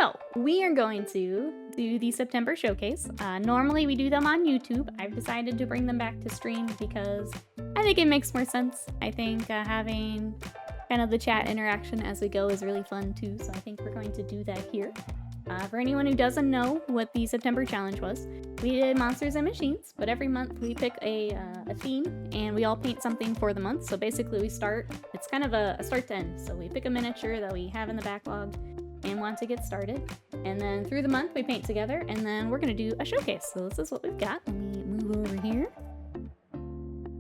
So, we are going to do the September showcase. Normally we do them on YouTube. I've decided to bring them back to stream because I think it makes more sense. I think having kind of the chat interaction as we go is really fun too, so I think we're going to do that here. For anyone who doesn't know what the September challenge was, we did Monsters and Machines, but every month we pick a theme and we all paint something for the month. So basically we start, it's kind of a start to end. So we pick a miniature that we have in the backlog and want to get started. And then through the month we paint together, and then we're gonna do a showcase. So this is what we've got. Let me move over here.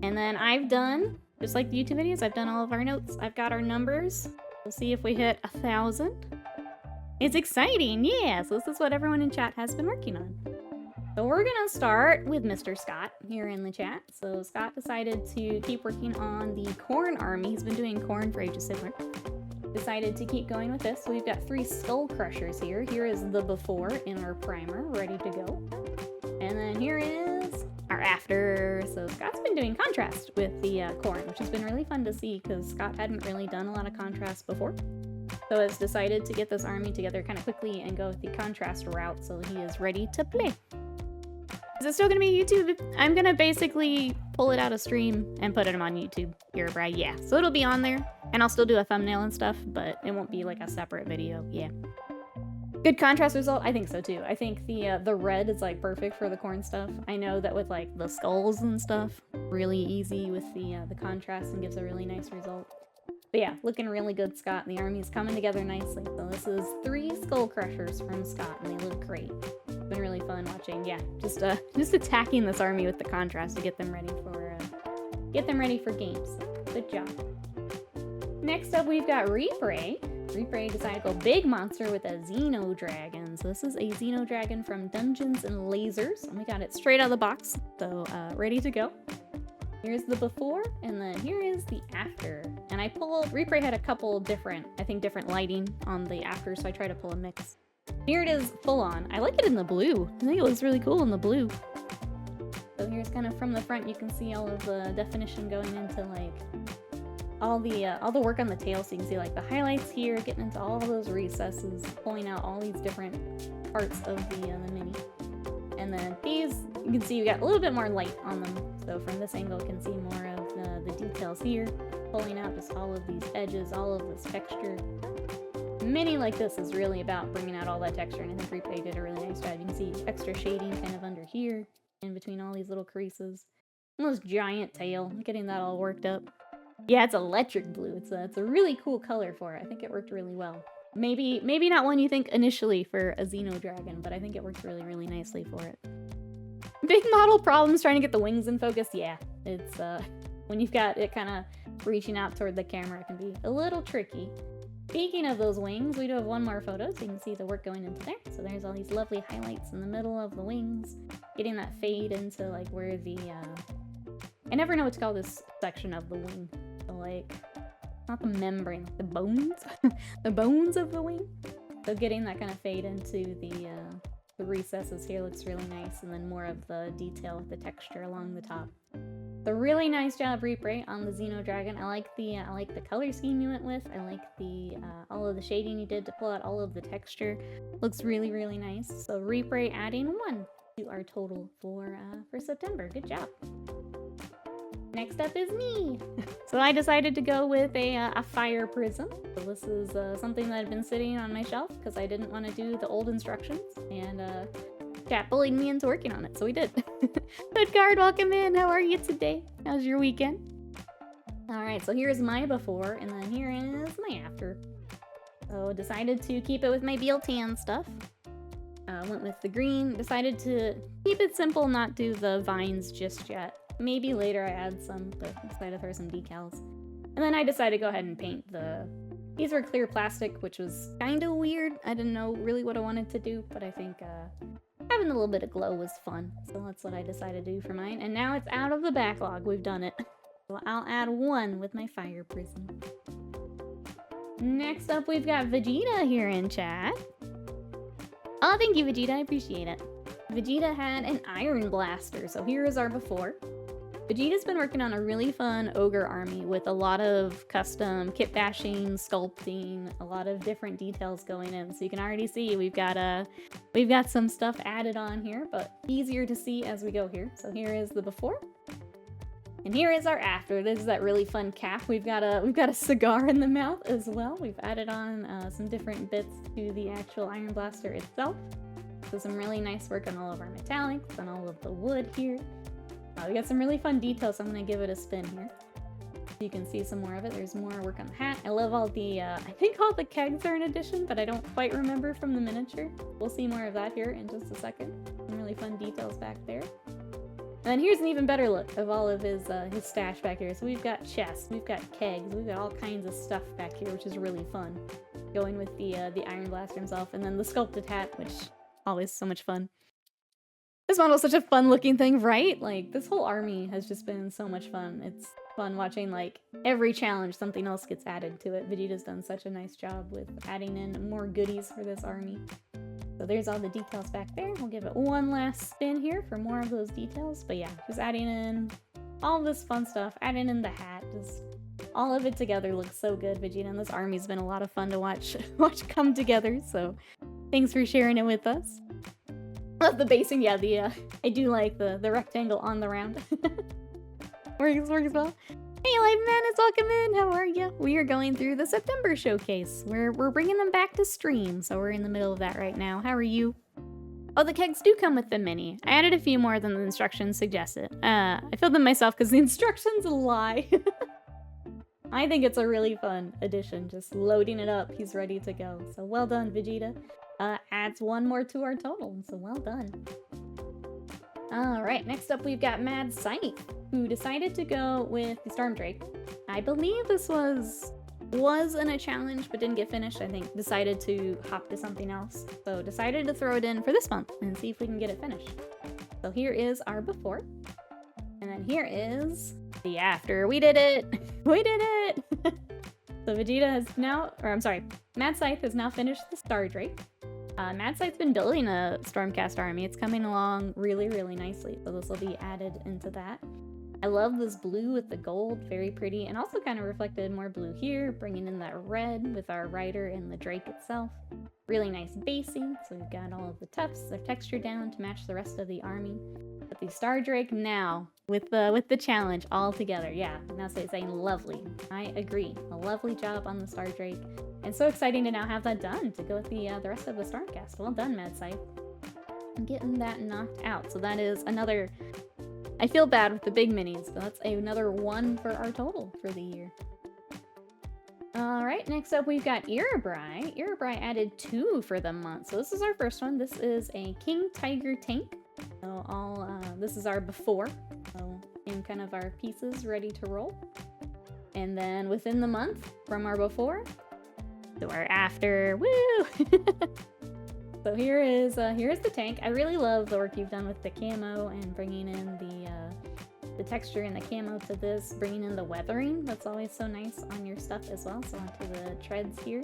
And then I've done, just like the YouTube videos, I've done all of our notes. I've got our numbers. We'll see if we hit 1,000. It's exciting, yeah! So this is what everyone in chat has been working on. So we're gonna start with Mr. Scott here in the chat. So Scott decided to keep working on the corn army. He's been doing corn for ages similar. Decided to keep going with this. So we've got 3 skull crushers here. Here is the before in our primer, ready to go. And then here is our after. So Scott's been doing contrast with the corn, which has been really fun to see because Scott hadn't really done a lot of contrast before. So has decided to get this army together kind of quickly and go with the contrast route, so he is ready to play. Is it still gonna be YouTube? I'm gonna basically pull it out of stream and put it on YouTube here, Bri. Yeah, so it'll be on there, and I'll still do a thumbnail and stuff, but it won't be like a separate video. Yeah. Good contrast result? I think so too. I think the red is like perfect for the corn stuff. I know that with like the skulls and stuff, really easy with the contrast and gives a really nice result. But yeah, looking really good, Scott, and the army's coming together nicely. So this is 3 skull crushers from Scott, and they look great. It's been really fun watching. Yeah, just attacking this army with the contrast to get them ready for games. Good job. Next up, we've got Reay. Reay decided to go big monster with a Xeno Dragon. So this is a Xeno Dragon from Dungeons and Lasers, and we got it straight out of the box. So ready to go. Here's the before, and then here is the after. And I pulled, Reay had a couple different lighting on the after, so I tried to pull a mix. Here it is full on. I like it in the blue. I think it looks really cool in the blue. So here's kind of from the front, you can see all of the definition going into like all the work on the tail, so you can see like the highlights here, getting into all those recesses, pulling out all these different parts of the mini. And then these, you can see you got a little bit more light on them. So from this angle, you can see more of the details here, pulling out just all of these edges, all of this texture. A mini like this is really about bringing out all that texture, and I think Reay did a really nice job. You can see extra shading kind of under here, in between all these little creases. And this giant tail, getting that all worked up. Yeah, it's electric blue. It's a really cool color for it. I think it worked really well. Maybe not one you think initially for a Xeno Dragon, but I think it works really, really nicely for it. Big model problems trying to get the wings in focus. Yeah, it's when you've got it kind of reaching out toward the camera, it can be a little tricky. Speaking of those wings, we do have one more photo, so you can see the work going into there. So there's all these lovely highlights in the middle of the wings, getting that fade into like where the I never know what to call this section of the wing. So like, not the membrane, the bones, the bones of the wing. So getting that kind of fade into the recesses here looks really nice, and then more of the detail with the texture along the top. So really nice job, Reay, on the Xeno Dragon. I like the color scheme you went with. I like the all of the shading you did to pull out all of the texture. Looks really, really nice. So Reay adding 1 to our total for September. Good job. Next up is me. So I decided to go with a fire prism. So this is something that had been sitting on my shelf because I didn't want to do the old instructions, and chat bullied me into working on it, so we did. Good card, welcome in. How are you today? How's your weekend? Alright, so here's my before, and then here is my after. So decided to keep it with my Beal Tan stuff. Went with the green. Decided to keep it simple, not do the vines just yet. Maybe later I add some, but decided to throw some decals. And then I decided to go ahead and paint these were clear plastic, which was kind of weird. I didn't know really what I wanted to do, but I think having a little bit of glow was fun. So that's what I decided to do for mine. And now it's out of the backlog. We've done it. So I'll add 1 with my fire prism. Next up, we've got Vegeta here in chat. Oh, thank you, Vegeta. I appreciate it. Vegeta had an iron blaster. So here is our before. Vegeta's been working on a really fun ogre army with a lot of custom kit bashing, sculpting, a lot of different details going in. So you can already see we've got some stuff added on here, but easier to see as we go here. So here is the before. And here is our after. This is that really fun cap. We've got a cigar in the mouth as well. We've added on some different bits to the actual Iron Blaster itself. So some really nice work on all of our metallics and all of the wood here. We got some really fun details, so I'm going to give it a spin here. So you can see some more of it. There's more work on the hat. I love all the, I think all the kegs are in addition, but I don't quite remember from the miniature. We'll see more of that here in just a second. Some really fun details back there. And then here's an even better look of all of his stash back here. So we've got chests, we've got kegs, we've got all kinds of stuff back here, which is really fun. Going with the Iron Blaster himself, and then the sculpted hat, which always so much fun. This model's such a fun looking thing, right? Like, this whole army has just been so much fun. It's fun watching, like, every challenge something else gets added to it. Vegeta's done such a nice job with adding in more goodies for this army. So there's all the details back there. We'll give it one last spin here for more of those details. But yeah, just adding in all this fun stuff, adding in the hat, just all of it together looks so good, Vegeta, and this army's been a lot of fun to watch come together, so thanks for sharing it with us. Love the basing, yeah, I do like the rectangle on the round. works well. Hey, Live Madness, welcome in, how are ya? We are going through the September showcase. We're bringing them back to stream, so we're in the middle of that right now. How are you? Oh, the kegs do come with the mini. I added a few more than the instructions suggested. I filled them myself because the instructions lie. I think it's a really fun addition, just loading it up, he's ready to go. So well done, Vegeta. Adds one more to our total, so well done. Alright, next up we've got Mad Scythe, who decided to go with the Storm Drake. I believe this was in a challenge, but didn't get finished. I think decided to hop to something else. So decided to throw it in for this month and see if we can get it finished. So here is our before. And then here is the after. We did it! We did it! So Vegeta has now, Mad Scythe has now finished the Star Drake. Mad Scythe's been building a Stormcast army. It's coming along really, really nicely. So this will be added into that. I love this blue with the gold, very pretty, and also kind of reflected more blue here, bringing in that red with our rider and the Drake itself. Really nice basing, so we've got all of the tufts, the texture down to match the rest of the army. But the Star Drake now, with the challenge all together, yeah, now saying lovely. I agree, a lovely job on the Star Drake, and so exciting to now have that done to go with the rest of the Stormcast. Well done, Mad Scythe. Getting that knocked out, so that is another. I feel bad with the big minis, but that's another 1 for our total for the year. Alright, next up we've got Reay. Reay added 2 for the month. So this is our first one. This is a King Tiger tank. So this is our before. So in kind of our pieces ready to roll. And then within the month, from our before to our after. Woo! So here's the tank. I really love the work you've done with the camo and bringing in the texture and the camo to this, bringing in the weathering. That's always so nice on your stuff as well. So onto the treads here,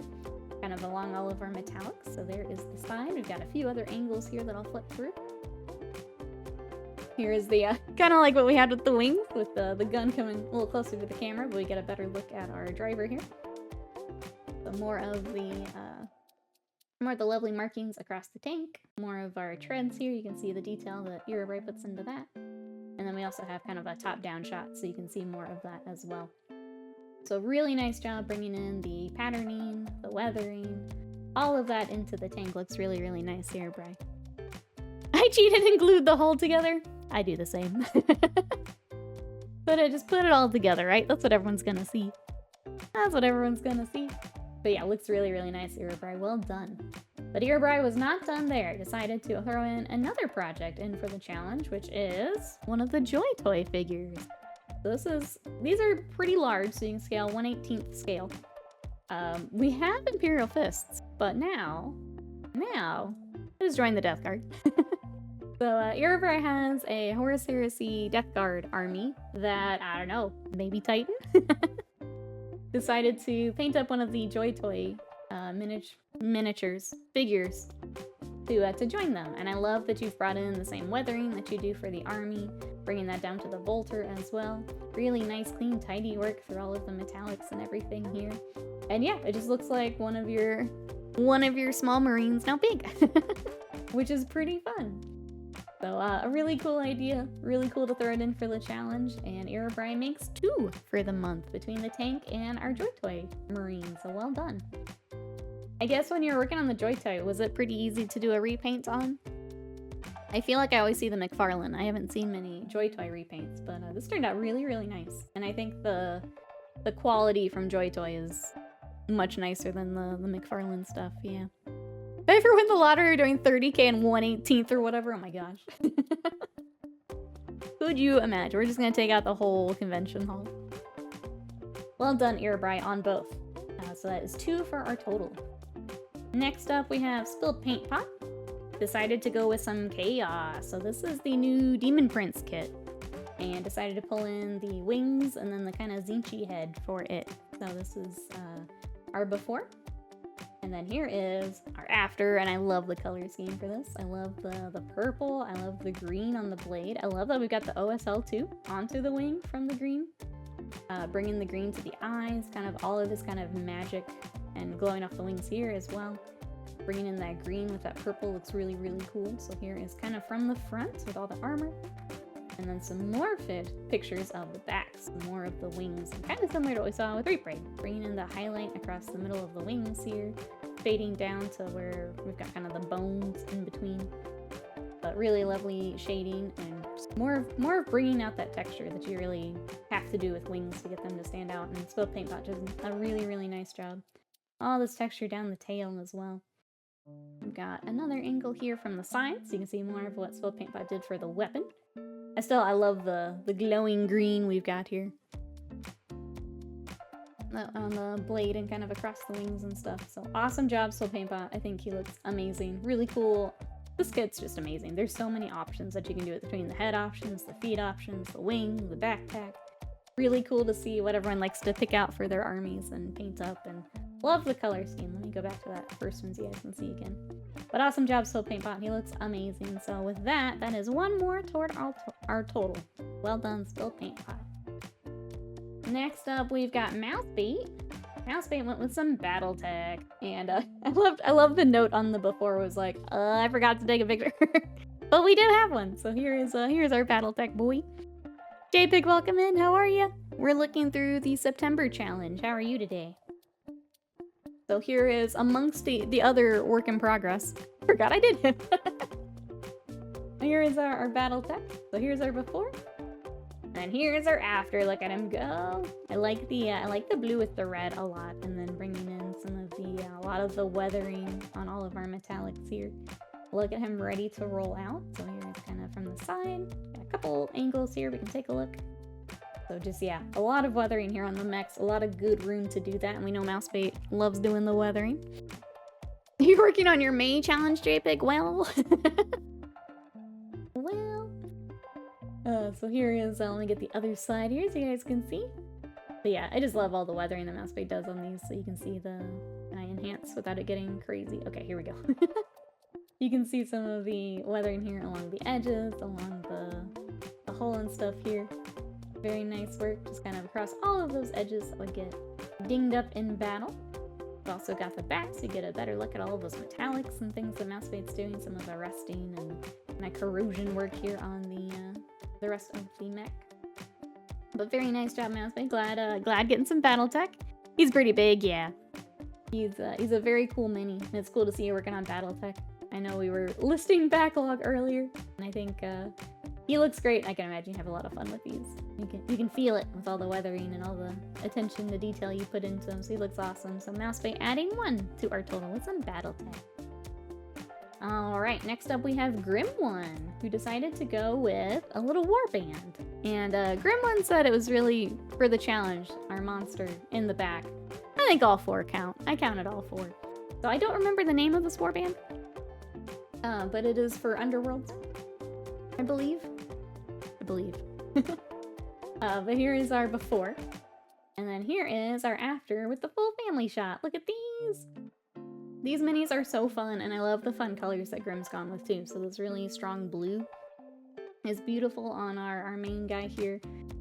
kind of along all of our metallics. So there is the side. We've got a few other angles here that I'll flip through. Here is the kind of like what we had with the wings, with the gun coming a little closer to the camera, but we get a better look at our driver here. So more of the lovely markings across the tank, more of our treads here. You can see the detail that Reay puts into that. And then we also have kind of a top-down shot, so you can see more of that as well. So really nice job bringing in the patterning, the weathering, all of that into the tank. Looks really, really nice here, Reay. I cheated and glued the whole together. I do the same. But I just put it all together, right? That's what everyone's gonna see. That's what everyone's gonna see. But yeah, looks really, really nice, Reay. Well done. But Reay was not done there. Decided to throw in another project in for the challenge, which is one of the Joy Toy figures. So these are pretty large, so you can scale 1/18 scale. We have Imperial Fists, but now let's join the Death Guard. So Reay has a Horus Heresy Death Guard army that, I don't know, maybe Titan? Decided to paint up one of the Joy Toy figures to join them. And I love that you've brought in the same weathering that you do for the army. bringing that down to the bolter as well. Really nice, clean, tidy work through all of the metallics and everything here. And yeah, it just looks like one of your small marines, now big, which is pretty fun. So a really cool idea, really cool to throw it in for the challenge, and Reay makes 2 for the month between the tank and our Joy Toy Marine, so well done. I guess when you were working on the Joy Toy, was it pretty easy to do a repaint on? I feel like I always see the McFarlane. I haven't seen many Joy Toy repaints, but this turned out really, really nice. And I think the quality from Joy Toy is much nicer than the McFarlane stuff, yeah. If I ever win the lottery doing 30k and 1/18th or whatever, oh my gosh. Could you imagine? We're just gonna take out the whole convention hall. Well done, Reay, on both. So that is 2 for our total. Next up, we have Spilled Paint Pot. Decided to go with some chaos. So this is the new Demon Prince kit. And decided to pull in the wings and then the kind of Zinchi head for it. So this is our before. And then here is our after, and I love the color scheme for this. I love the purple, I love the green on the blade. I love that we've got the OSL too onto the wing from the green. Bringing the green to the eyes, kind of all of this kind of magic and glowing off the wings here as well. Bringing in that green with that purple looks really, really cool. So here is kind of from the front with all the armor. And then some more pictures of the back, some more of the wings. And kind of similar to what we saw with Reay, bringing in the highlight across the middle of the wings here, fading down to where we've got kind of the bones in between. But really lovely shading and just more of bringing out that texture that you really have to do with wings to get them to stand out. And Spilled Paint Pot does a really, really nice job. All this texture down the tail as well. We've got another angle here from the side, so you can see more of what Spilled Paint Pot did for the weapon. I love the glowing green we've got here. On the blade and kind of across the wings and stuff. So awesome job, Spilled Paint Pot. I think he looks amazing. Really cool. This kit's just amazing. There's so many options that you can do it between the head options, the feet options, the wing, the backpack. Really cool to see what everyone likes to pick out for their armies and paint up, and love the color scheme. Let me go back to that first one so you guys can see again. But awesome job, Spilled Paint Pot. He looks amazing. So with that, that is 1 more toward our total. Well done, Spilled Paint Pot. Next up, we've got Mousebait. Mousebait went with some battle tech, and I love the note on the before was like, I forgot to take a picture, but we did have one. So here's our battle tech boy. JPig, welcome in. How are you? We're looking through the September challenge. How are you today? So here is amongst the other work in progress. Forgot I did him. Here is our battle tech. So here's our before. And here's our after. Look at him go. I like the blue with the red a lot, and then bringing in some of a lot of the weathering on all of our metallics here. Look at him ready to roll out. So here's kind of from the side. Got a couple angles here we can take a look. So just, yeah, a lot of weathering here on the mechs. A lot of good room to do that, and we know Mousebait loves doing the weathering. You're working on your May challenge, JPig? Well... so here is, let me get the other side here so you guys can see. But yeah, I just love all the weathering that Mousebait does on these, so you can see the enhance without it getting crazy. Okay, here we go. You can see some of the weathering here along the edges, along the hole and stuff here. Very nice work, just kind of across all of those edges that would get dinged up in battle. We've also got the back, so you get a better look at all of those metallics and things that Mousebait's doing, some of the rusting and corrosion work here on the rest of the mech. But very nice job, Mousebait. Glad getting some battle tech. He's pretty big, yeah. He's a very cool mini, and it's cool to see you working on battle tech. I know we were listing backlog earlier, and I think he looks great. I can imagine you have a lot of fun with these. You can feel it with all the weathering and all the attention to detail you put into him, so he looks awesome. So Mousebait adding 1 to our total with some battle tech. Alright, next up we have Grim1, who decided to go with a little warband. And Grim1 said it was really for the challenge, our monster in the back. I think all 4 count. I counted all 4. So I don't remember the name of this warband, but it is for Underworld, I believe. But here is our before. And then here is our after with the full family shot. Look at these! These minis are so fun, and I love the fun colors that Grim's gone with too. So this really strong blue is beautiful on our main guy here.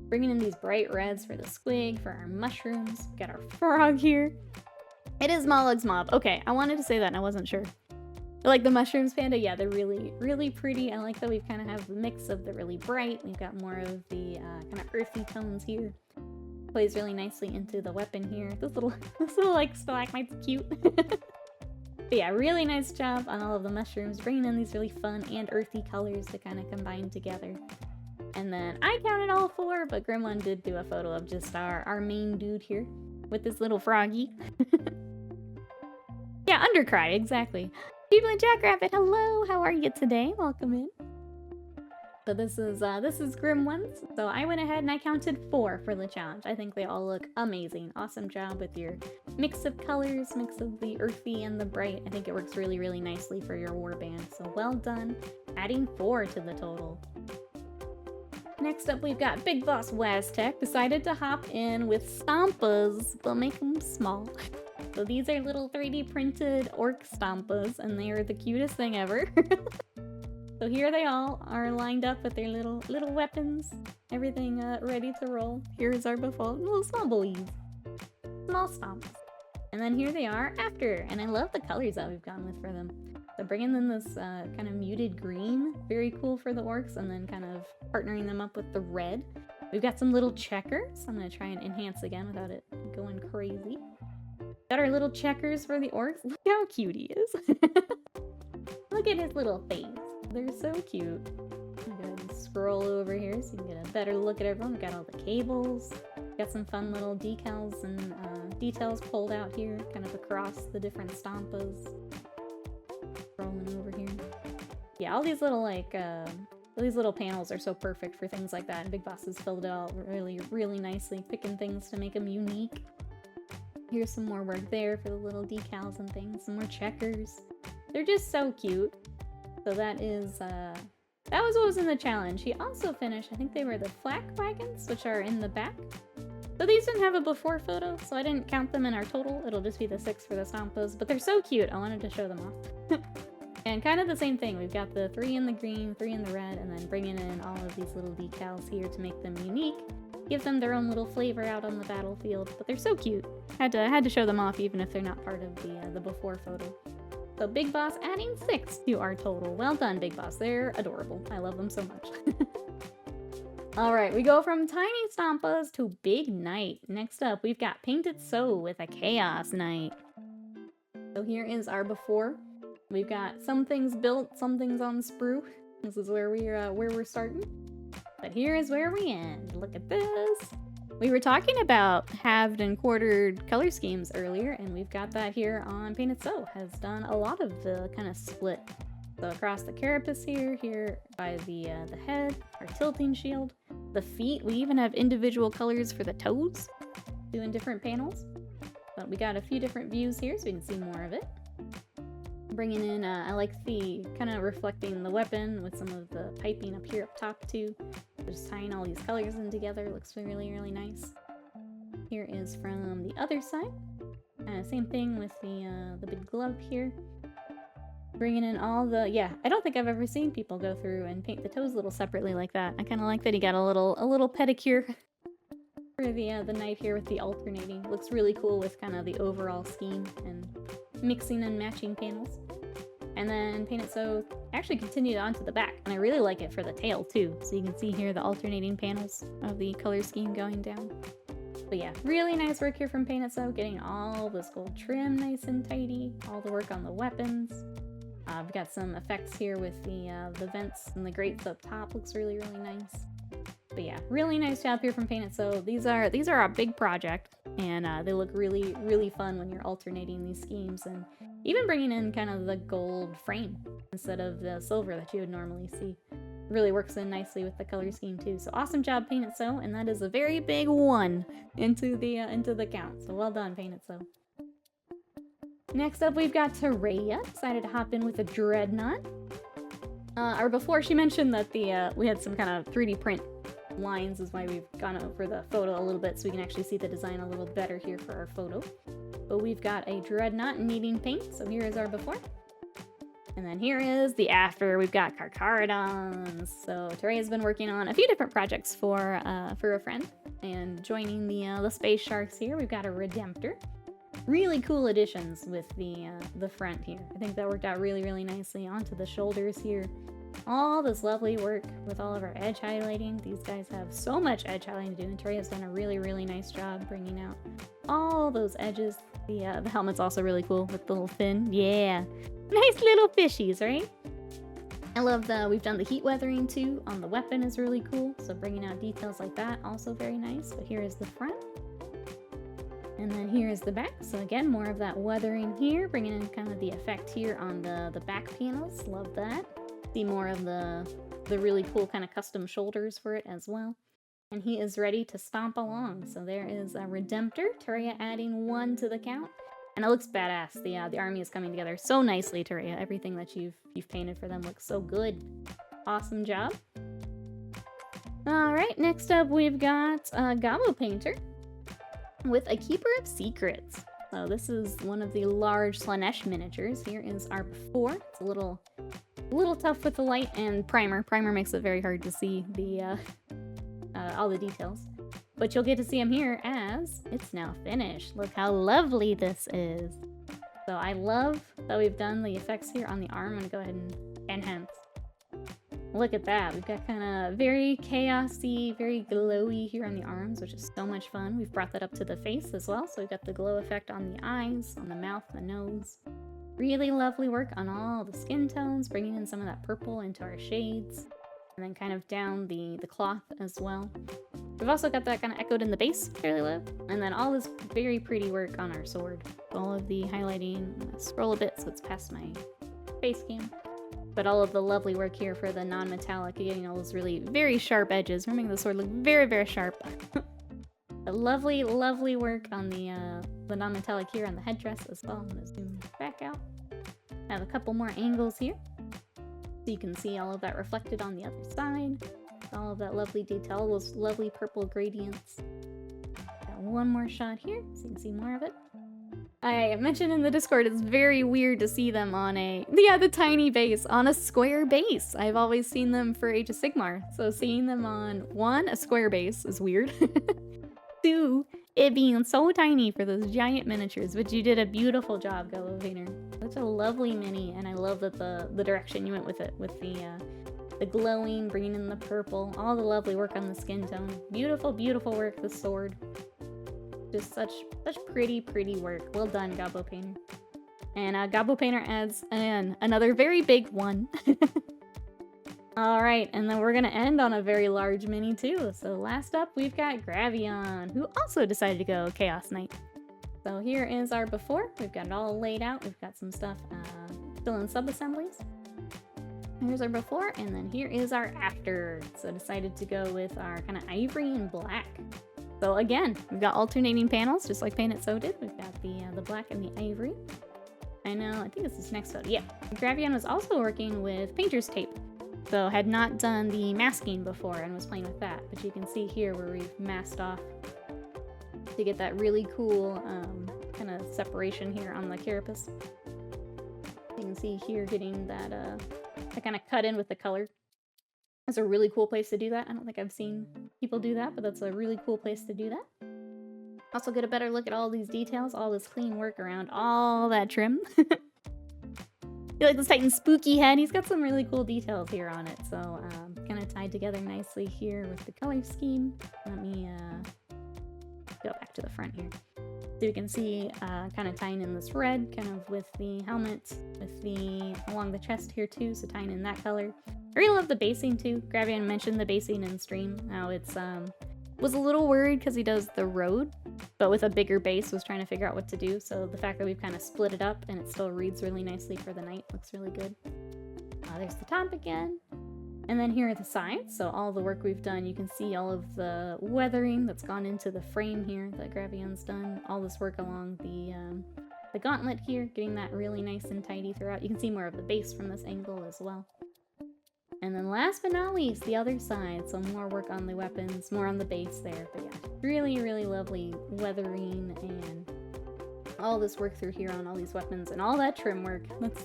Bringing in these bright reds for the squig, for our mushrooms. Got our frog here. It is Mollugs Mob. Okay, I wanted to say that and I wasn't sure. But like the mushrooms panda, yeah, they're really, really pretty. I like that we've kind of have the mix of the really bright. We've got more of the kind of earthy tones here. Plays really nicely into the weapon here. This little like stalagmite's cute. But yeah, really nice job on all of the mushrooms, bringing in these really fun and earthy colors to kind of combine together. And then I counted all 4, but Gremlin did do a photo of just our main dude here with this little froggy. Yeah, Undercry, exactly. People in Jackrabbit, hello, how are you today? Welcome in. So this is Gremlin's. So I went ahead and I counted 4 for the challenge. I think they all look amazing. Awesome job with your mix of colors, mix of the earthy and the bright. I think it works really, really nicely for your warband. So well done, adding 4 to the total. Next up, we've got Big Boss Waztec decided to hop in with Stompas, but make them small. So these are little 3D printed orc Stompas, and they are the cutest thing ever. So here they all are lined up with their little weapons, everything ready to roll. Here's our before little small boys, small stomps, and then here they are after. And I love the colors that we've gone with for them. So bringing in this kind of muted green, very cool for the orcs, and then kind of partnering them up with the red. We've got some little checkers. I'm gonna try and enhance again without it going crazy. Got our little checkers for the orcs. Look how cute he is. Look at his little face. They're so cute. I'm gonna scroll over here so you can get a better look at everyone. We've got all the cables. Got some fun little decals and details pulled out here, kind of across the different Stompas. Scrolling over here. Yeah, all these little these little panels are so perfect for things like that. And Big Boss has filled it out really, really nicely, picking things to make them unique. Here's some more work there for the little decals and things. Some more checkers. They're just so cute. So that is, that was what was in the challenge. He also finished, I think they were the flak wagons, which are in the back. So these didn't have a before photo, so I didn't count them in our total. It'll just be the 6 for the Stompas, but they're so cute. I wanted to show them off. And kind of the same thing. We've got the 3 in the green, 3 in the red, and then bringing in all of these little decals here to make them unique. Give them their own little flavor out on the battlefield, but they're so cute. Had to show them off even if they're not part of the before photo. So Big Boss adding 6 to our total. Well done, Big Boss. They're adorable. I love them so much. Alright, we go from Tiny Stompas to Big Knight. Next up, we've got Painted So with a Chaos Knight. So here is our before. We've got some things built, some things on sprue. This is where we're starting. But here is where we end. Look at this. We were talking about halved and quartered color schemes earlier, and we've got that here on Painted So. Has done a lot of the kind of split. So across the carapace here by the head, our tilting shield, the feet. We even have individual colors for the toes, doing different panels. But we got a few different views here, so we can see more of it. Bringing in, I like the kind of reflecting the weapon with some of the piping up here up top too. Just tying all these colors in together. Looks really, really nice. Here is from the other side. Same thing with the big glove here. Bringing in all the, yeah, I don't think I've ever seen people go through and paint the toes a little separately like that. I kind of like that he got a little pedicure for the knight here with the alternating. Looks really cool with kind of the overall scheme and mixing and matching panels. And then Painted So actually continued on to the back, and I really like it for the tail too. So you can see here the alternating panels of the color scheme going down. But yeah, really nice work here from Painted So, getting all this gold trim nice and tidy, all the work on the weapons. I've got some effects here with the vents and the grates up top. Looks really, really nice. But yeah, really nice job here from Painted So. These are a big project, and they look really, really fun when you're alternating these schemes, and even bringing in kind of the gold frame instead of the silver that you would normally see. Really works in nicely with the color scheme too. So awesome job, Painted So, and that is a very big 1 into the count. So well done, Painted So. Next up, we've got Reay. Decided to hop in with a Dreadnought. Or before, she mentioned that we had some kind of 3D print lines, is why we've gone over the photo a little bit so we can actually see the design a little better here for our photo. But we've got a Dreadnought needing paint, so here is our before. And then here is the after. We've got Carcharodons. So Reay has been working on a few different projects for a friend, and joining the space sharks here. We've got a Redemptor. Really cool additions with the front here. I think that worked out really, really nicely onto the shoulders here. All this lovely work with all of our edge highlighting. These guys have so much edge highlighting to do, and Reay has done a really, really nice job bringing out all those edges. The helmet's also really cool with the little fin. Yeah. Nice little fishies, right? I love we've done the heat weathering too on the weapon is really cool. So bringing out details like that, also very nice. But here is the front. And then here is the back. So again, more of that weathering here, bringing in kind of the effect here on the back panels. Love that. See more of the really cool kind of custom shoulders for it as well. And he is ready to stomp along. So there is a Redemptor. Tera adding 1 to the count. And it looks badass. The army is coming together so nicely, Tera. Everything that you've painted for them looks so good. Awesome job. Alright, next up we've got Gobbo Painter with a Keeper of Secrets. So this is one of the large Slanesh miniatures. Here is our before. It's a little tough with the light and primer. Primer makes it very hard to see all the details. But you'll get to see him here as it's now finished. Look how lovely this is. So I love that we've done the effects here on the arm. I'm gonna go ahead and enhance. Look at that. We've got kind of very chaosy, very glowy here on the arms, which is so much fun. We've brought that up to the face as well. So we've got the glow effect on the eyes, on the mouth, the nose. Really lovely work on all the skin tones, bringing in some of that purple into our shades. And then kind of down the cloth as well. We've also got that kind of echoed in the base fairly low. And then all this very pretty work on our sword. All of the highlighting. I'm gonna scroll a bit so it's past my face cam. But all of the lovely work here for the non-metallic, getting all those really very sharp edges. We're making the sword look very, very sharp. A lovely, lovely work on the non-metallic here on the headdress as well. I'm gonna zoom back out. I have a couple more angles here. So you can see all of that reflected on the other side. All of that lovely detail, those lovely purple gradients. Got one more shot here, so you can see more of it. I mentioned in the Discord, it's very weird to see them on the tiny base, on a square base. I've always seen them for Age of Sigmar. So seeing them on, 1, a square base is weird. 2, it being so tiny for those giant miniatures, but you did a beautiful job, Gobbo Painter. Such a lovely mini, and I love that the direction you went with it, with the glowing, bringing in the purple, all the lovely work on the skin tone. Beautiful, beautiful work, the sword. Just such pretty, pretty work. Well done, Gobbo Painter. And Gobbo Painter adds another very big one. Alright, and then we're gonna end on a very large mini too. So last up, we've got Gravan, who also decided to go Chaos Knight. So here is our before. We've got it all laid out. We've got some stuff still in sub-assemblies. Here's our before, and then here is our after. So decided to go with our kind of ivory and black. So again, we've got alternating panels, just like Paint It So did. We've got the black and the ivory. I think this is next photo. Yeah, Gravan was also working with painter's tape. So had not done the masking before and was playing with that. But you can see here where we've masked off to get that really cool kind of separation here on the carapace. You can see here getting that kind of cut in with the color. That's a really cool place to do that. I don't think I've seen people do that, but that's a really cool place to do that. Also get a better look at all these details, all this clean work around all that trim. You like this Titan spooky head? He's got some really cool details here on it. So kind of tied together nicely here with the color scheme. Let me go back to the front here. So you can see kind of tying in this red, kind of with the helmet, with along the chest here too, so tying in that color. I really love the basing too. Gravan mentioned the basing in stream. How it's was a little worried because he does the road, but with a bigger base was trying to figure out what to do. So the fact that we've kind of split it up and it still reads really nicely for the night looks really good. There's the top again. And then here are the sides. So all the work we've done, you can see all of the weathering that's gone into the frame here that Gravan's done. All this work along the gauntlet here, getting that really nice and tidy throughout. You can see more of the base from this angle as well. And then last but not least, the other side. So more work on the weapons, more on the base there. But yeah, really, really lovely weathering and all this work through here on all these weapons and all that trim work. That's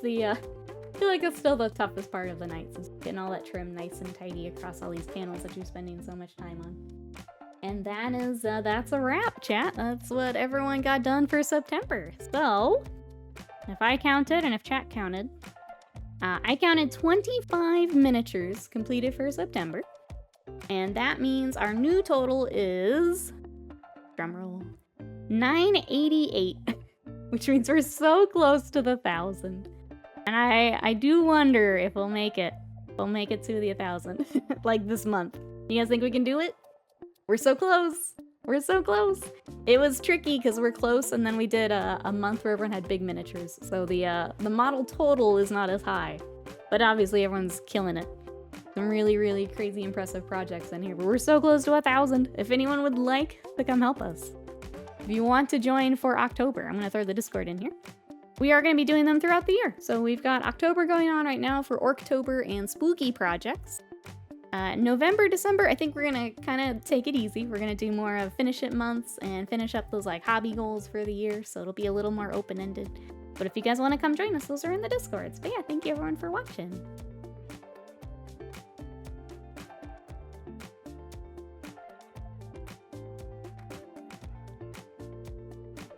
feel like it's still the toughest part of the night, is getting all that trim nice and tidy across all these panels that you're spending so much time on. And that is, that's a wrap, chat. That's what everyone got done for September. So, if I counted, and if chat counted, I counted 25 miniatures completed for September. And that means our new total is, drumroll, 988, which means we're so close to the 1,000. And I do wonder if we'll make it. We'll make it to the 1,000, like this month. You guys think we can do it? We're so close. We're so close. It was tricky because we're close, and then we did a month where everyone had big miniatures. So the model total is not as high. But obviously everyone's killing it. Some really, really crazy impressive projects in here. But we're so close to 1,000. If anyone would like to come help us. If you want to join for October, I'm going to throw the Discord in here. We are going to be doing them throughout the year. So we've got October going on right now for Orctober and Spooky projects. November, December, I think we're gonna kind of take it easy. We're gonna do more of finish it months and finish up those like hobby goals for the year, so it'll be a little more open-ended. But if you guys want to come join us, those are in the Discords. But yeah, thank you everyone for watching.